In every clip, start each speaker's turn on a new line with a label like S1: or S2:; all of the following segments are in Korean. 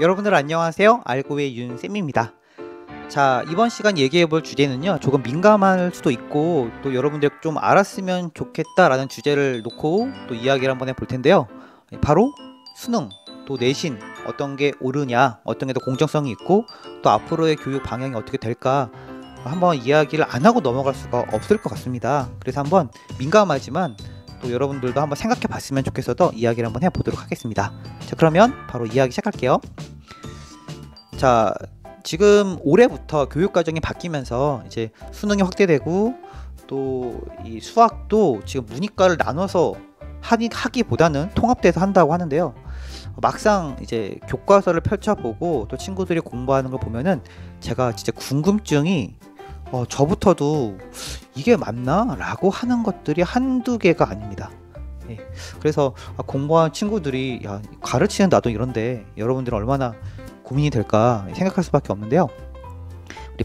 S1: 여러분들 안녕하세요. 알고의 윤쌤입니다. 자, 이번 시간 얘기해볼 주제는요, 조금 민감할 수도 있고 또 여러분들 좀 알았으면 좋겠다라는 주제를 놓고 또 이야기를 한번 해볼 텐데요. 바로 수능, 또 내신 어떤 게 옳으냐, 어떤 게 더 공정성이 있고 또 앞으로의 교육 방향이 어떻게 될까 한번 이야기를 안 하고 넘어갈 수가 없을 것 같습니다. 그래서 한번 민감하지만 또 여러분들도 한번 생각해 봤으면 좋겠어서 이야기를 한번 해보도록 하겠습니다. 자, 그러면 바로 이야기 시작할게요. 자, 지금 올해부터 교육과정이 바뀌면서 이제 수능이 확대되고 또 이 수학도 지금 문이과를 나눠서 하기보다는 통합돼서 한다고 하는데요. 막상 이제 교과서를 펼쳐보고 또 친구들이 공부하는 걸 보면은 제가 진짜 궁금증이 저부터도 이게 맞나? 라고 하는 것들이 한두 개가 아닙니다. 예. 그래서 공부하는 친구들이 야, 가르치는 나도 이런데 여러분들은 얼마나 고민이 될까 생각할 수밖에 없는데요. 우리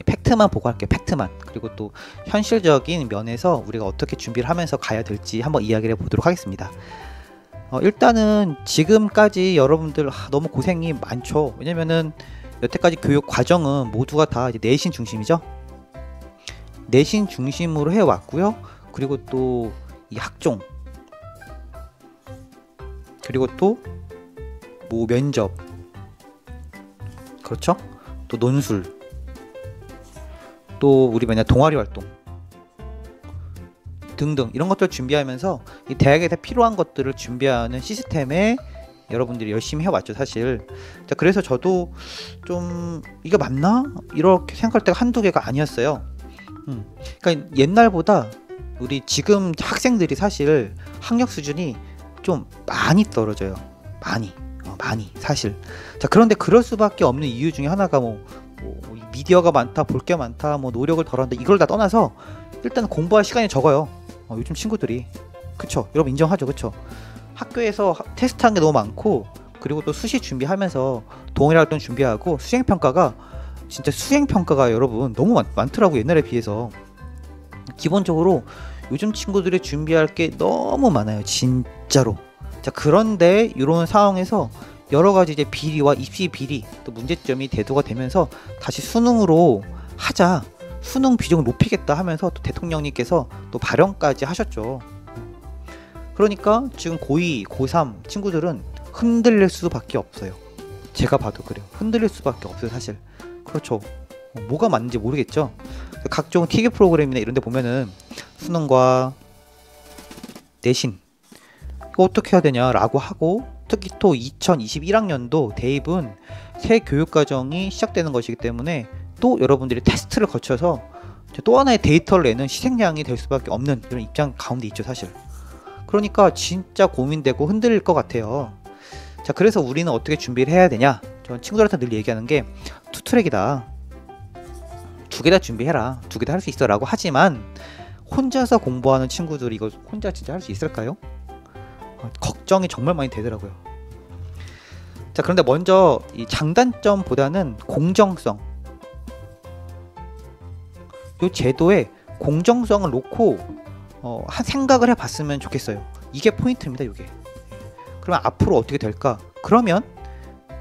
S1: 팩트만 보고 할게요. 팩트만. 그리고 또 현실적인 면에서 우리가 어떻게 준비를 하면서 가야 될지 한번 이야기를 해보도록 하겠습니다. 일단은 지금까지 여러분들 너무 고생이 많죠. 왜냐면은 여태까지 교육 과정은 모두가 다 이제 내신 중심이죠. 내신 중심으로 해왔고요. 그리고 또 이 학종, 그리고 또 뭐 면접, 그렇죠? 또 논술, 또 우리 맨날 동아리 활동 등등 이런 것들을 준비하면서 이 대학에서 필요한 것들을 준비하는 시스템에 여러분들이 열심히 해왔죠, 사실. 자, 그래서 저도 좀 이게 맞나? 이렇게 생각할 때가 한두 개가 아니었어요. 그러니까 옛날보다 우리 지금 학생들이 사실 학력 수준이 좀 많이 떨어져요. 많이 사실. 자, 그런데 그럴 수밖에 없는 이유 중에 하나가 뭐 미디어가 많다, 볼 게 많다, 뭐 노력을 덜한다, 이걸 다 떠나서 일단 공부할 시간이 적어요. 요즘 친구들이. 그쵸? 여러분 인정하죠? 그쵸? 학교에서 테스트한 게 너무 많고, 그리고 또 수시 준비하면서 동아리 활동 준비하고 수행평가가 진짜 수행평가가 여러분 너무 많더라고, 옛날에 비해서. 기본적으로 요즘 친구들이 준비할 게 너무 많아요, 진짜로. 자, 그런데 이런 상황에서 여러 가지 이제 비리와 입시 비리, 또 문제점이 대두가 되면서 다시 수능으로 하자, 수능 비중을 높이겠다 하면서 또 대통령님께서 또 발언까지 하셨죠. 그러니까 지금 고2, 고3 친구들은 흔들릴 수밖에 없어요. 제가 봐도 그래요. 흔들릴 수밖에 없어요, 사실. 그렇죠. 뭐가 맞는지 모르겠죠. 각종 TV 프로그램이나 이런 데 보면은 수능과 내신 이거 어떻게 해야 되냐라고 하고, 특히 또 2021학년도 대입은 새 교육과정이 시작되는 것이기 때문에 또 여러분들이 테스트를 거쳐서 또 하나의 데이터를 내는 희생양이 될 수밖에 없는 이런 입장 가운데 있죠, 사실. 그러니까 진짜 고민되고 흔들릴 것 같아요. 자, 그래서 우리는 어떻게 준비를 해야 되냐? 전 친구들한테 늘 얘기하는 게 투트랙이다. 두 개 다 준비해라. 두 개 다 할 수 있어 라고 하지만 혼자서 공부하는 친구들이 이거 혼자 진짜 할 수 있을까요? 걱정이 정말 많이 되더라고요. 자, 그런데 먼저 이 장단점보다는 공정성, 이 제도의 공정성을 놓고 한 생각을 해봤으면 좋겠어요. 이게 포인트입니다, 이게. 그러면 앞으로 어떻게 될까? 그러면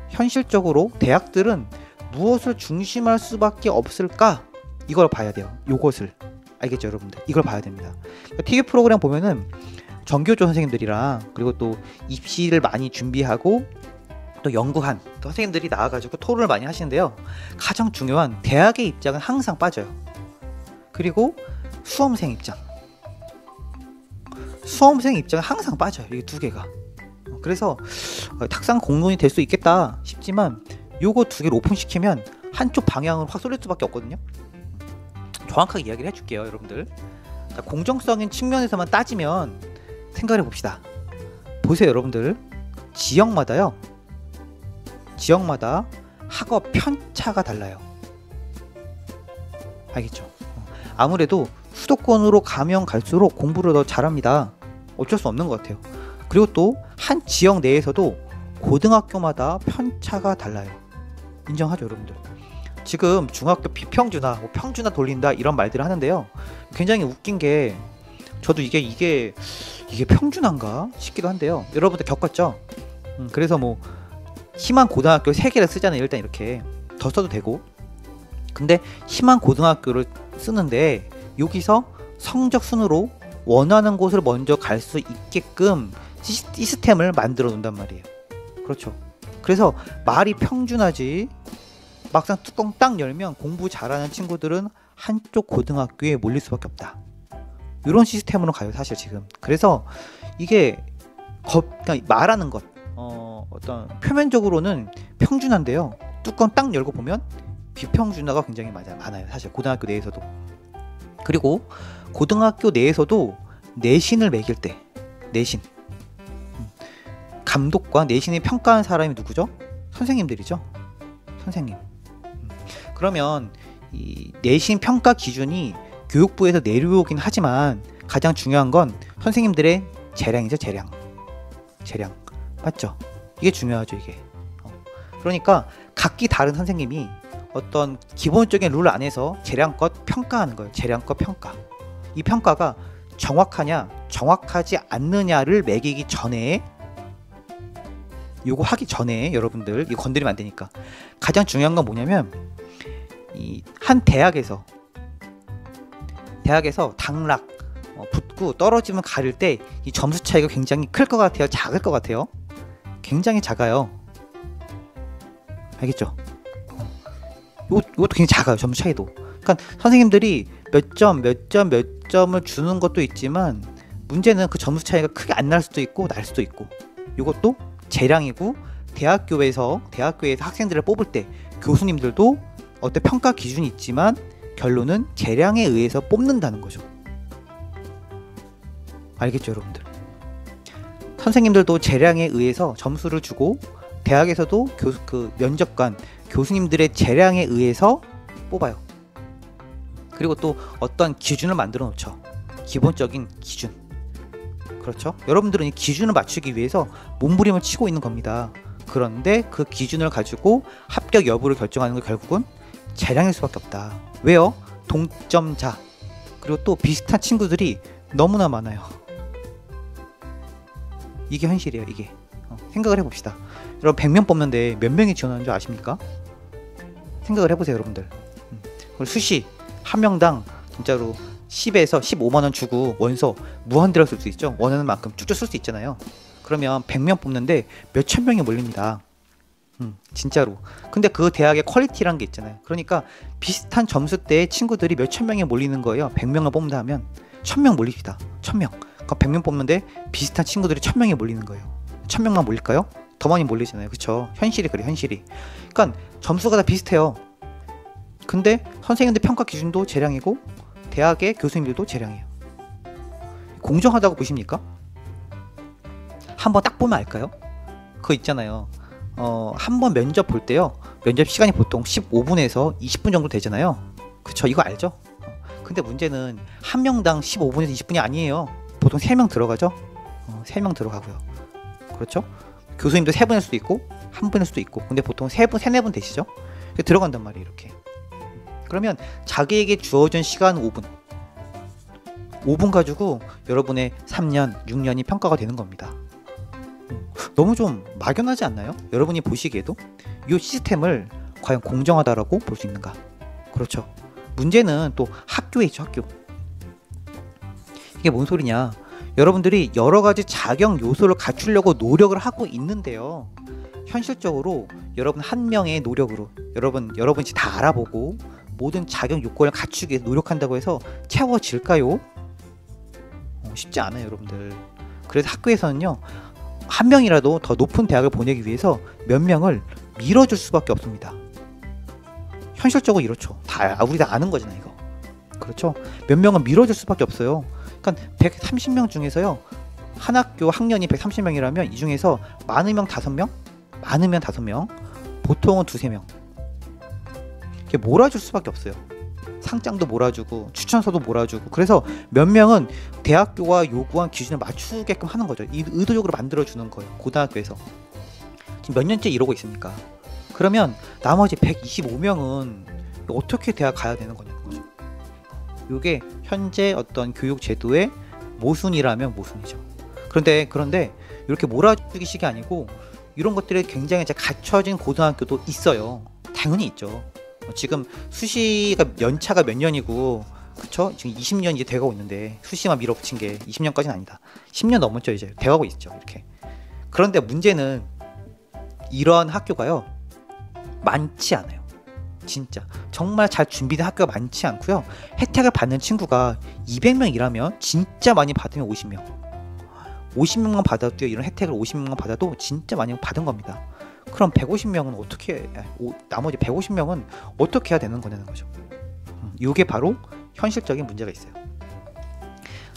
S1: 현실적으로 대학들은 무엇을 중심할 수밖에 없을까? 이걸 봐야 돼요. 요것을. 알겠죠, 여러분들? 이걸 봐야 됩니다. TV 프로그램 보면은 정교조 선생님들이랑 그리고 또 입시를 많이 준비하고 또 연구한 또 선생님들이 나와가지고 토론을 많이 하시는데요. 가장 중요한 대학의 입장은 항상 빠져요. 그리고 수험생 입장은 항상 빠져요. 이게 두 개가. 그래서 탁상 공론이 될 수 있겠다 싶지만 요거 두 개를 오픈시키면 한쪽 방향으로 확 쏠릴 수밖에 없거든요. 정확하게 이야기를 해줄게요, 여러분들. 자, 공정성인 측면에서만 따지면 생각을 해봅시다. 보세요, 여러분들. 지역마다 학업 편차가 달라요. 알겠죠? 아무래도 수도권으로 가면 갈수록 공부를 더 잘합니다. 어쩔 수 없는 것 같아요. 그리고 또 한 지역 내에서도 고등학교마다 편차가 달라요. 인정하죠, 여러분들? 지금 중학교 비평준화, 평준화 돌린다 이런 말들을 하는데요. 굉장히 웃긴 게 저도 이게 평준화인가 싶기도 한데요. 여러분들 겪었죠? 그래서 뭐 심한 고등학교 3개를 쓰잖아요. 일단 이렇게 더 써도 되고. 근데 심한 고등학교를 쓰는데 여기서 성적 순으로 원하는 곳을 먼저 갈 수 있게끔 시스템을 만들어 놓는단 말이에요. 그렇죠. 그래서 말이 평준하지 막상 뚜껑 딱 열면 공부 잘하는 친구들은 한쪽 고등학교에 몰릴 수밖에 없다. 이런 시스템으로 가요 사실 지금. 그래서 이게 그러니까 말하는 것 어떤 표면적으로는 평준한데요. 뚜껑 딱 열고 보면 비평준화가 굉장히 많아요 사실 고등학교 내에서도. 그리고 고등학교 내에서도 내신을 매길 때 내신 감독과 내신을 평가하는 사람이 누구죠? 선생님들이죠. 선생님. 그러면 이 내신 평가 기준이 교육부에서 내려오긴 하지만 가장 중요한 건 선생님들의 재량이죠. 재량 맞죠? 이게 중요하죠 이게. 그러니까 각기 다른 선생님이 어떤 기본적인 룰 안에서 재량껏 평가하는 거예요. 재량껏 평가. 이 평가가 정확하냐 정확하지 않느냐를 매기기 전에, 요거 하기 전에 여러분들 이거 건드리면 안 되니까 가장 중요한 건 뭐냐면 이 한 대학에서 당락 붙고 떨어지면 가릴 때 이 점수 차이가 굉장히 클 것 같아요? 작을 것 같아요? 굉장히 작아요. 알겠죠? 이것도 굉장히 작아요. 점수 차이도. 그러니까 선생님들이 몇 점을 주는 것도 있지만 문제는 그 점수 차이가 크게 안 날 수도 있고 날 수도 있고, 이것도 재량이고 대학교에서 학생들을 뽑을 때 교수님들도 어떤 평가 기준이 있지만 결론은 재량에 의해서 뽑는다는 거죠. 알겠죠 여러분들? 선생님들도 재량에 의해서 점수를 주고 대학에서도 면접관 교수님들의 재량에 의해서 뽑아요. 그리고 또 어떤 기준을 만들어 놓죠. 기본적인 기준. 그렇죠? 여러분들은 이 기준을 맞추기 위해서 몸부림을 치고 있는 겁니다. 그런데 그 기준을 가지고 합격 여부를 결정하는 건 결국은 재량일 수밖에 없다. 왜요? 동점자 그리고 또 비슷한 친구들이 너무나 많아요. 이게 현실이에요. 이게 생각을 해봅시다. 여러분 100명 뽑는데 몇 명이 지원하는 줄 아십니까? 생각을 해보세요 여러분들. 그리고 수시 한 명당 진짜로 10에서 15만원 주고 원서 무한대로 쓸 수 있죠. 원하는 만큼 쭉쭉 쓸 수 있잖아요. 그러면 100명 뽑는데 몇천 명이 몰립니다. 진짜로. 근데 그 대학의 퀄리티란 게 있잖아요. 그러니까 비슷한 점수대의 친구들이 몇천 명이 몰리는 거예요. 100명을 뽑는다 하면 1000명 몰립시다. 1000명. 그럼 100명 뽑는데 비슷한 친구들이 1000명이 몰리는 거예요. 1000명만 몰릴까요? 더 많이 몰리잖아요. 그쵸? 현실이 그래 현실이. 그러니까 점수가 다 비슷해요. 근데 선생님들 평가 기준도 재량이고 대학의 교수님들도 재량이에요. 공정하다고 보십니까? 한번 딱 보면 알까요? 그거 있잖아요. 한 번 면접 볼 때요. 면접 시간이 보통 15분에서 20분 정도 되잖아요. 그쵸? 이거 알죠? 근데 문제는 한 명당 15분에서 20분이 아니에요. 보통 3명 들어가죠? 3명 들어가고요. 그렇죠? 교수님도 3분일 수도 있고 1분일 수도 있고, 근데 보통 3분, 3, 4분 되시죠? 들어간단 말이에요. 이렇게. 그러면 자기에게 주어진 시간 5분 가지고 여러분의 3년, 6년이 평가가 되는 겁니다. 너무 좀 막연하지 않나요? 여러분이 보시기에도 이 시스템을 과연 공정하다라고 볼 수 있는가? 그렇죠. 문제는 또 학교에 있죠. 학교. 이게 뭔 소리냐? 여러분들이 여러 가지 자격 요소를 갖추려고 노력을 하고 있는데요. 현실적으로 여러분 한 명의 노력으로 여러분이 다 알아보고 모든 자격 요건을 갖추기 위해서 노력한다고 해서 채워질까요? 쉽지 않아요, 여러분들. 그래서 학교에서는요, 한 명이라도 더 높은 대학을 보내기 위해서 몇 명을 밀어줄 수밖에 없습니다. 현실적으로 이렇죠. 우리 다 아는 거잖아요, 이거. 그렇죠? 몇 명은 밀어줄 수밖에 없어요. 그러니까 130명 중에서요, 한 학교 학년이 130명이라면 이 중에서 많으면 5명, 보통은 2-3명. 이렇게 몰아줄 수밖에 없어요. 상장도 몰아주고 추천서도 몰아주고. 그래서 몇 명은 대학교가 요구한 기준을 맞추게끔 하는 거죠. 의도적으로 만들어주는 거예요. 고등학교에서. 지금 몇 년째 이러고 있습니까? 그러면 나머지 125명은 어떻게 대학 가야 되는 거냐는 거죠. 이게 현재 어떤 교육 제도의 모순이라면 모순이죠. 그런데 이렇게 몰아주기식이 아니고 이런 것들이 굉장히 이제 갖춰진 고등학교도 있어요. 당연히 있죠. 지금 수시가 연차가 몇 년이고, 그쵸? 지금 20년 이제 돼가고 있는데 수시만 밀어붙인 게 20년까지는 아니다. 10년 넘었죠. 이제 돼가고 있죠. 이렇게. 그런데 문제는 이런 학교가요, 많지 않아요. 진짜 정말 잘 준비된 학교가 많지 않고요. 혜택을 받는 친구가 200명이라면 진짜 많이 받으면 50명, 50명만 받아도 이런 혜택을 50명만 받아도 진짜 많이 받은 겁니다. 그럼 150명은 어떻게, 나머지 150명은 어떻게 해야 되는 거냐는 거죠. 이게 바로 현실적인 문제가 있어요.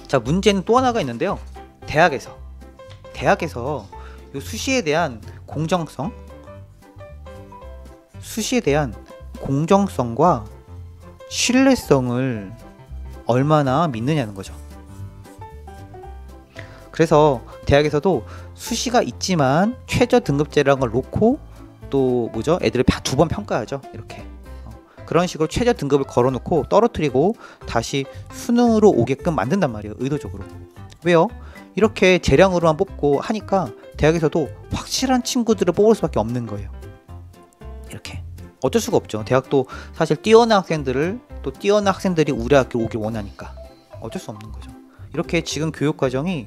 S1: 자, 문제는 또 하나가 있는데요. 대학에서 이 수시에 대한 공정성과 신뢰성을 얼마나 믿느냐는 거죠. 그래서 대학에서도 수시가 있지만 최저 등급제라는 걸 놓고 또 뭐죠? 애들을 두 번 평가하죠. 이렇게 그런 식으로 최저 등급을 걸어놓고 떨어뜨리고 다시 수능으로 오게끔 만든단 말이에요. 의도적으로. 왜요? 이렇게 재량으로만 뽑고 하니까 대학에서도 확실한 친구들을 뽑을 수밖에 없는 거예요. 이렇게 어쩔 수가 없죠. 대학도 사실 뛰어난 학생들이 우리 학교로 오길 원하니까 어쩔 수 없는 거죠. 이렇게 지금 교육 과정이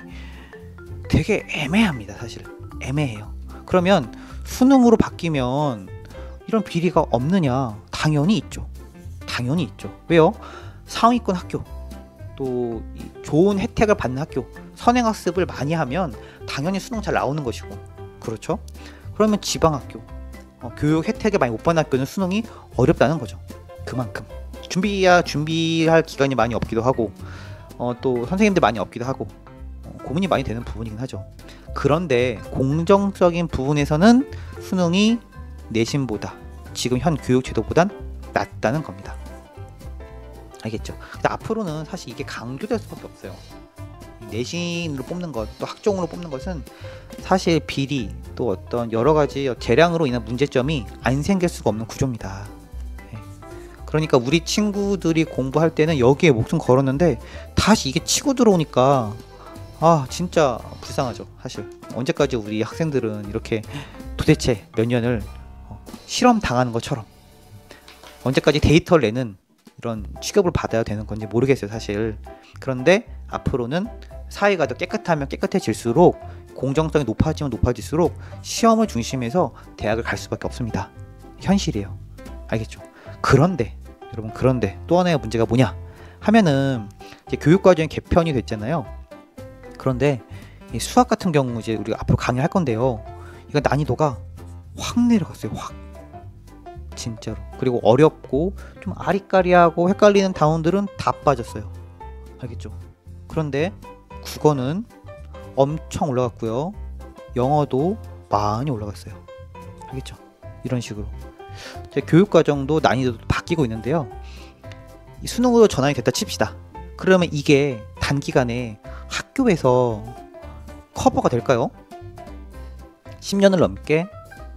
S1: 되게 애매합니다. 사실 애매해요. 그러면 수능으로 바뀌면 이런 비리가 없느냐? 당연히 있죠. 당연히 있죠. 왜요? 상위권 학교, 또 좋은 혜택을 받는 학교, 선행학습을 많이 하면 당연히 수능 잘 나오는 것이고, 그렇죠? 그러면 지방학교, 교육 혜택을 많이 못 받는 학교는 수능이 어렵다는 거죠. 그만큼 준비할 기간이 많이 없기도 하고, 또 선생님들 많이 없기도 하고, 고민이 많이 되는 부분이긴 하죠. 그런데 공정적인 부분에서는 수능이 내신보다, 지금 현 교육제도보단 낫다는 겁니다. 알겠죠? 근데 앞으로는 사실 이게 강조될 수밖에 없어요. 내신으로 뽑는 것, 또 학종으로 뽑는 것은 사실 비리, 또 어떤 여러가지 재량으로 인한 문제점이 안 생길 수가 없는 구조입니다. 그러니까 우리 친구들이 공부할 때는 여기에 목숨 걸었는데 다시 이게 치고 들어오니까 진짜 불쌍하죠. 사실 언제까지 우리 학생들은 이렇게 도대체 몇 년을 실험 당하는 것처럼 언제까지 데이터를 내는 이런 취급을 받아야 되는 건지 모르겠어요. 사실. 그런데 앞으로는 사회가 더 깨끗하면 깨끗해질수록, 공정성이 높아질수록 시험을 중심해서 대학을 갈 수밖에 없습니다. 현실이에요. 알겠죠? 그런데 여러분, 또 하나의 문제가 뭐냐 하면은 이제 교육과정이 개편이 됐잖아요. 그런데 이 수학 같은 경우 이제 우리가 앞으로 강의할 건데요, 이거 난이도가 확 내려갔어요. 확. 진짜로. 그리고 어렵고 좀 아리까리하고 헷갈리는 단원들은 다 빠졌어요. 알겠죠? 그런데 국어는 엄청 올라갔고요, 영어도 많이 올라갔어요. 알겠죠? 이런 식으로 교육과정도 난이도도 바뀌고 있는데요, 이 수능으로 전환이 됐다 칩시다. 그러면 이게 단기간에 학교에서 커버가 될까요? 10년을 넘게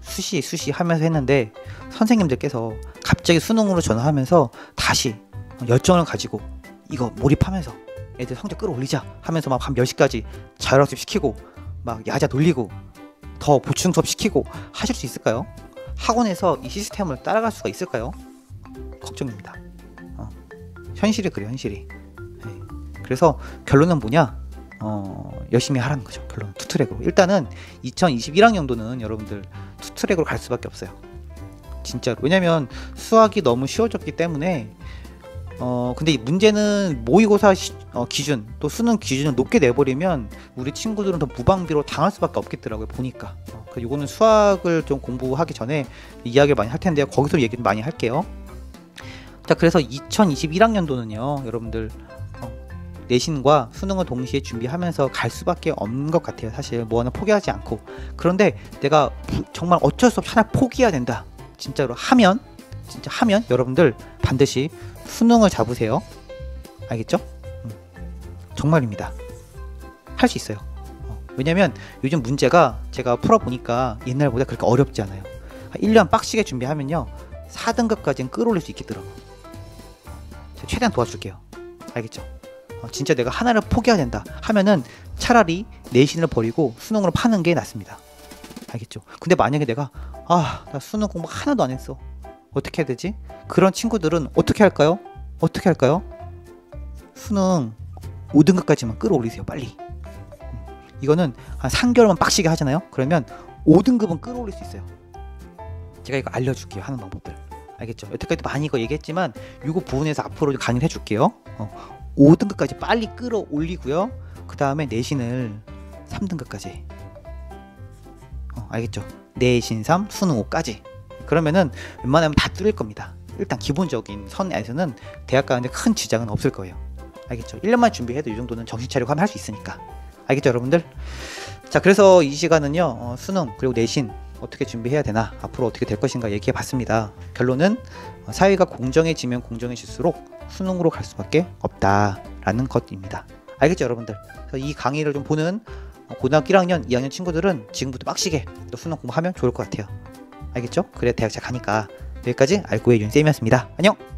S1: 수시 하면서 했는데 선생님들께서 갑자기 수능으로 전환하면서 다시 열정을 가지고 이거 몰입하면서 애들 성적 끌어올리자 하면서 막 밤 10시까지 자율학습 시키고 막 야자 돌리고 더 보충 수업 시키고 하실 수 있을까요? 학원에서 이 시스템을 따라갈 수가 있을까요? 걱정입니다. 현실이 그래요. 현실이. 네. 그래서 결론은 뭐냐? 열심히 하라는 거죠. 결론은 투트랙으로. 일단은 2021학년도는 여러분들 투트랙으로 갈 수밖에 없어요. 진짜로. 왜냐면 수학이 너무 쉬워졌기 때문에. 근데 문제는 모의고사 기준, 또 수능 기준을 높게 내버리면 우리 친구들은 더 무방비로 당할 수밖에 없겠더라고요. 보니까. 이거는 수학을 좀 공부하기 전에 이야기를 많이 할 텐데요. 거기서 얘기를 많이 할게요. 자, 그래서 2021학년도는요, 여러분들 내신과 수능을 동시에 준비하면서 갈 수밖에 없는 것 같아요. 사실 뭐 하나 포기하지 않고. 그런데 내가 정말 어쩔 수 없이 하나 포기해야 된다, 진짜로 하면 여러분들 반드시 수능을 잡으세요. 알겠죠? 정말입니다. 할 수 있어요. 왜냐면 요즘 문제가 제가 풀어보니까 옛날보다 그렇게 어렵지 않아요. 1년 빡시게 준비하면요 4등급까지는 끌어올릴 수 있겠더라고요. 제가 최대한 도와줄게요. 알겠죠? 진짜 내가 하나를 포기해야 된다 하면은 차라리 내신을 버리고 수능으로 파는 게 낫습니다. 알겠죠? 근데 만약에 내가 나 수능 공부 하나도 안 했어. 어떻게 해야 되지? 그런 친구들은 어떻게 할까요? 어떻게 할까요? 수능 5등급까지만 끌어올리세요, 빨리. 이거는 한 3개월만 빡시게 하잖아요. 그러면 5등급은 끌어올릴 수 있어요. 제가 이거 알려줄게요, 하는 방법들. 알겠죠? 여태까지 많이 이거 얘기했지만 이거 부분에서 앞으로 강의를 해줄게요. 5등급까지 빨리 끌어올리고요. 그 다음에 내신을 3등급까지. 알겠죠? 내신 3, 수능 5까지. 그러면은 웬만하면 다 뚫릴 겁니다. 일단 기본적인 선에서는 대학 가는데 큰 지장은 없을 거예요. 알겠죠? 1년만 준비해도 이 정도는 정신 차리고 하면 할 수 있으니까. 알겠죠, 여러분들? 자, 그래서 이 시간은요, 수능 그리고 내신 어떻게 준비해야 되나, 앞으로 어떻게 될 것인가 얘기해 봤습니다. 결론은 사회가 공정해지면 공정해질수록 수능으로 갈 수밖에 없다라는 것입니다. 알겠죠, 여러분들? 그래서 이 강의를 좀 보는 고등학교 1학년, 2학년 친구들은 지금부터 빡시게 또 수능 공부하면 좋을 것 같아요. 알겠죠? 그래야 대학 잘 가니까. 여기까지 알고의 윤쌤이었습니다. 안녕!